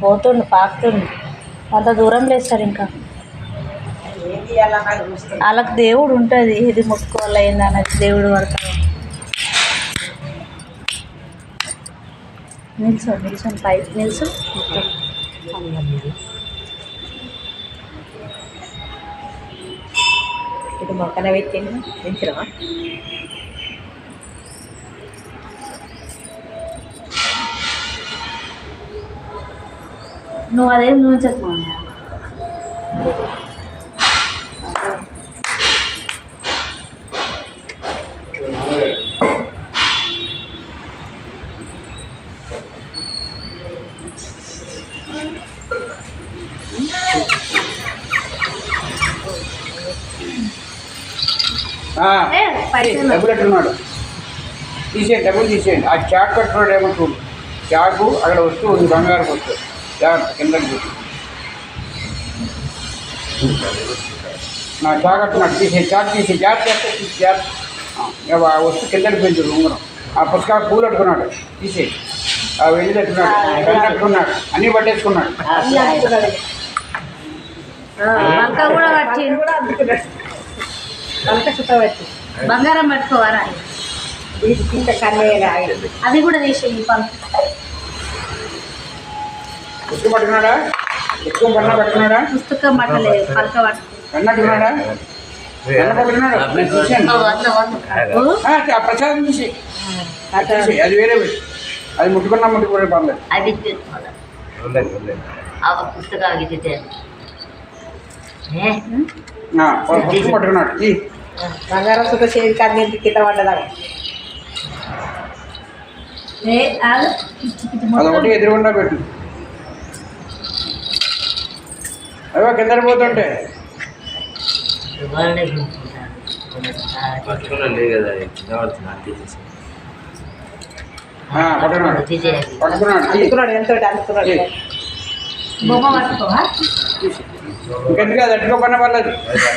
పోతుండు, పాకుతుండు. అంత దూరం లేదు సార్. ఇంకా వాళ్ళకి దేవుడు ఉంటుంది, ఇది ముట్టుకోవాలి అయిందన్నది దేవుడు పడతాడు. నిల్చొని పై నిల్చు. ఇది మొక్కన పెట్టింది పెంచడమా? నువ్వు అదేం నువ్వు చెప్పు. డబ్బులు ఎట్టున్నాడు తీసేయండి, డబ్బులు తీసేయండి. ఆ చాక్ కట్టున్నాడు ఏమో చూడు. చాకు అక్కడ వస్తూ ఉంది, బంగారు వస్తూ జాగ్రత్త కిందకి చూసి. నా చాక్ కట్టున్నాడు, తీసే చాక్ తీసి జాగ్రత్త వస్తూ కిందకి పెంచుడు ఉంగరం. ఆ పుస్తకాలు పూలు కట్టుకున్నాడు, తీసేయి. ఆ వెళ్ళి కట్టున్నాడు, కళ్ళు కట్టుకున్నాడు, అన్నీ పట్టేసుకున్నాడు. కూడా పట్టి బంగారం పట్టుకోవాలా? అది కూడా తీసేయి. పుస్తకం పట్టుకున్నాడా? పుస్తకం పన్న పట్టుకున్నాడా? పుస్తకం పట్టలేదు, పలక పట్టు పట్టుకున్నాడా? పట్టుకున్నాడా? ప్రసాదం తీసి అది వేరే, అది ముట్టుకునే పర్లేదు. అది పుస్తకాలు పుస్తకం పట్టుకున్నాడు. బంగారం సుఖ చేతి కానీ కింద పడ్డదా? అదొకటి ఎదురుగుండా పెట్టు. అయ్యో కింద పోతుంటే పట్టుకున్నాడు. ఎంతో అనుకున్నాడు. బొమ్మ పట్టుకోవా? ఇంకెందుకు అది అట్టుకోకుండా పర్లేదు.